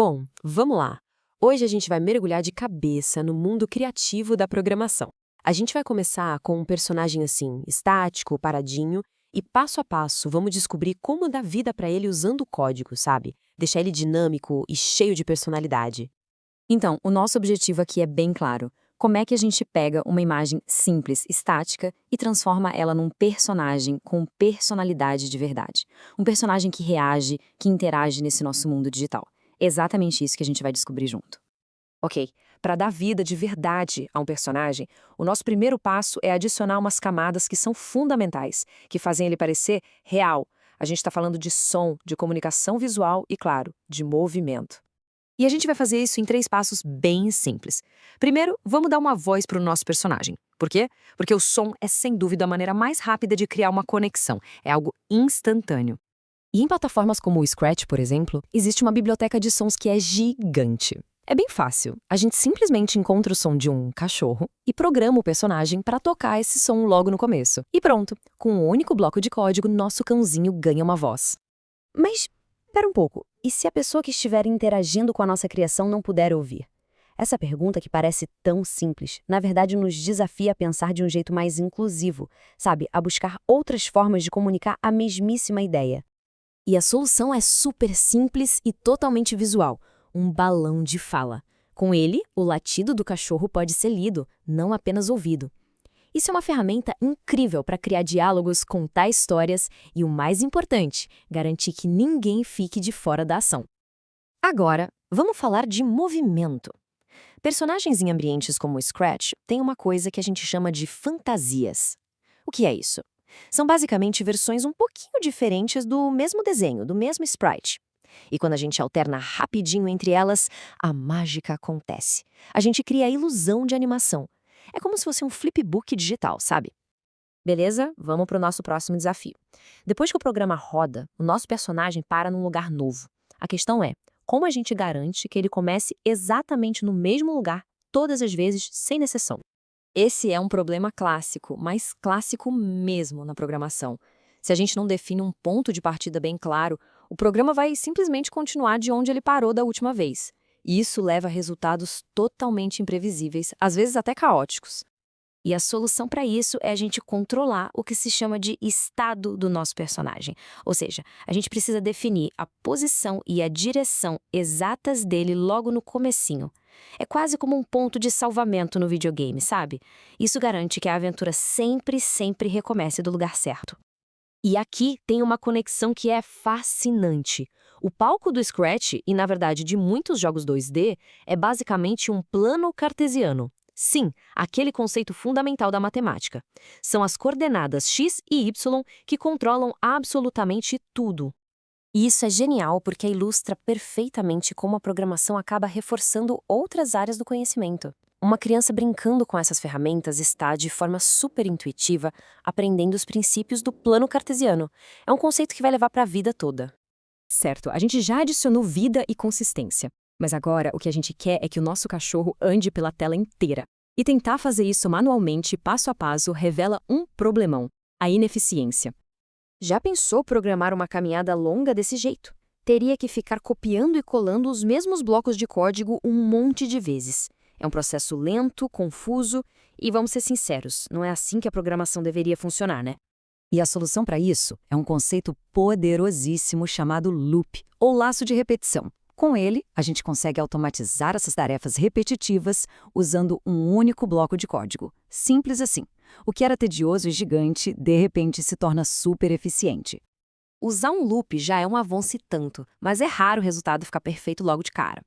Bom, vamos lá. Hoje a gente vai mergulhar de cabeça no mundo criativo da programação. A gente vai começar com um personagem assim, estático, paradinho, e passo a passo vamos descobrir como dar vida para ele usando o código, sabe? Deixar ele dinâmico e cheio de personalidade. Então, o nosso objetivo aqui é bem claro. Como é que a gente pega uma imagem simples, estática, e transforma ela num personagem com personalidade de verdade? Um personagem que reage, que interage nesse nosso mundo digital. Exatamente isso que a gente vai descobrir junto. Ok, para dar vida de verdade a um personagem, o nosso primeiro passo é adicionar umas camadas que são fundamentais, que fazem ele parecer real. A gente está falando de som, de comunicação visual e, claro, de movimento. E a gente vai fazer isso em 3 passos bem simples. Primeiro, vamos dar uma voz para o nosso personagem. Por quê? Porque o som é, sem dúvida, a maneira mais rápida de criar uma conexão. É algo instantâneo. E em plataformas como o Scratch, por exemplo, existe uma biblioteca de sons que é gigante. É bem fácil. A gente simplesmente encontra o som de um cachorro e programa o personagem para tocar esse som logo no começo. E pronto, com um único bloco de código, nosso cãozinho ganha uma voz. Mas, espera um pouco, e se a pessoa que estiver interagindo com a nossa criação não puder ouvir? Essa pergunta que parece tão simples, na verdade nos desafia a pensar de um jeito mais inclusivo, sabe? A buscar outras formas de comunicar a mesmíssima ideia. E a solução é super simples e totalmente visual. Um balão de fala. Com ele, o latido do cachorro pode ser lido, não apenas ouvido. Isso é uma ferramenta incrível para criar diálogos, contar histórias e, o mais importante, garantir que ninguém fique de fora da ação. Agora, vamos falar de movimento. Personagens em ambientes como o Scratch têm uma coisa que a gente chama de fantasias. O que é isso? São basicamente versões um pouquinho diferentes do mesmo desenho, do mesmo sprite. E quando a gente alterna rapidinho entre elas, a mágica acontece. A gente cria a ilusão de animação. É como se fosse um flipbook digital, sabe? Beleza? Vamos para o nosso próximo desafio. Depois que o programa roda, o nosso personagem para num lugar novo. A questão é, como a gente garante que ele comece exatamente no mesmo lugar, todas as vezes, sem exceção? Esse é um problema clássico, mas clássico mesmo na programação. Se a gente não define um ponto de partida bem claro, o programa vai simplesmente continuar de onde ele parou da última vez. E isso leva a resultados totalmente imprevisíveis, às vezes até caóticos. E a solução para isso é a gente controlar o que se chama de estado do nosso personagem. Ou seja, a gente precisa definir a posição e a direção exatas dele logo no comecinho. É quase como um ponto de salvamento no videogame, sabe? Isso garante que a aventura sempre recomece do lugar certo. E aqui tem uma conexão que é fascinante. O palco do Scratch, e na verdade de muitos jogos 2D, é basicamente um plano cartesiano. Sim, aquele conceito fundamental da matemática. São as coordenadas x e y que controlam absolutamente tudo. E isso é genial porque ilustra perfeitamente como a programação acaba reforçando outras áreas do conhecimento. Uma criança brincando com essas ferramentas está, de forma super intuitiva, aprendendo os princípios do plano cartesiano. É um conceito que vai levar para a vida toda. Certo, a gente já adicionou vida e consistência. Mas agora o que a gente quer é que o nosso cachorro ande pela tela inteira. E tentar fazer isso manualmente, passo a passo, revela um problemão: a ineficiência. Já pensou programar uma caminhada longa desse jeito? Teria que ficar copiando e colando os mesmos blocos de código um monte de vezes. É um processo lento, confuso e, vamos ser sinceros, não é assim que a programação deveria funcionar, né? E a solução para isso é um conceito poderosíssimo chamado loop, ou laço de repetição. Com ele, a gente consegue automatizar essas tarefas repetitivas usando um único bloco de código. Simples assim. O que era tedioso e gigante, de repente, se torna super eficiente. Usar um loop já é um avanço e tanto, mas é raro o resultado ficar perfeito logo de cara.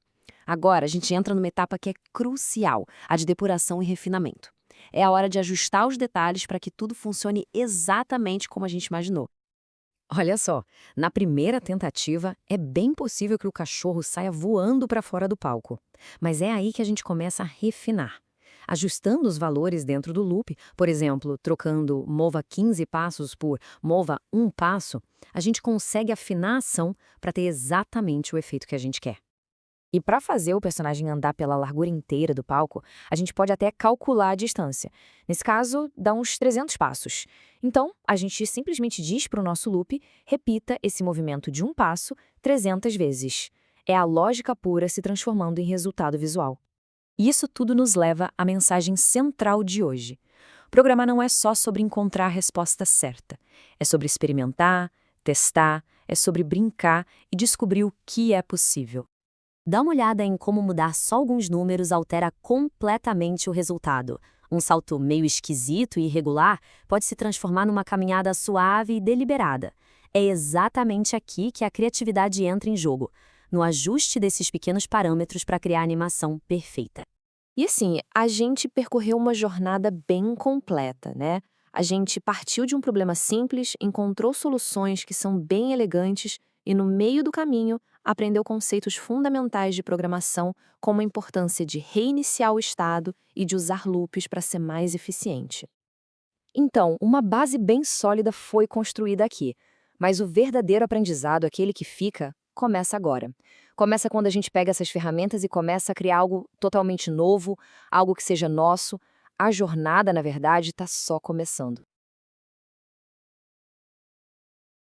Agora, a gente entra numa etapa que é crucial, a de depuração e refinamento. É a hora de ajustar os detalhes para que tudo funcione exatamente como a gente imaginou. Olha só, na primeira tentativa, é bem possível que o cachorro saia voando para fora do palco. Mas é aí que a gente começa a refinar. Ajustando os valores dentro do loop, por exemplo, trocando mova 15 passos por mova 1 passo, a gente consegue afinar a ação para ter exatamente o efeito que a gente quer. E para fazer o personagem andar pela largura inteira do palco, a gente pode até calcular a distância. Nesse caso, dá uns 300 passos. Então, a gente simplesmente diz para o nosso loop, repita esse movimento de 1 passo 300 vezes. É a lógica pura se transformando em resultado visual. E isso tudo nos leva à mensagem central de hoje. Programar não é só sobre encontrar a resposta certa. É sobre experimentar, testar, é sobre brincar e descobrir o que é possível. Dá uma olhada em como mudar só alguns números altera completamente o resultado. Um salto meio esquisito e irregular pode se transformar numa caminhada suave e deliberada. É exatamente aqui que a criatividade entra em jogo, no ajuste desses pequenos parâmetros para criar a animação perfeita. E assim, a gente percorreu uma jornada bem completa, né? A gente partiu de um problema simples, encontrou soluções que são bem elegantes e, no meio do caminho, aprendeu conceitos fundamentais de programação, como a importância de reiniciar o estado e de usar loops para ser mais eficiente. Então, uma base bem sólida foi construída aqui, mas o verdadeiro aprendizado, aquele que fica, começa agora. Começa quando a gente pega essas ferramentas e começa a criar algo totalmente novo, algo que seja nosso. A jornada, na verdade, está só começando.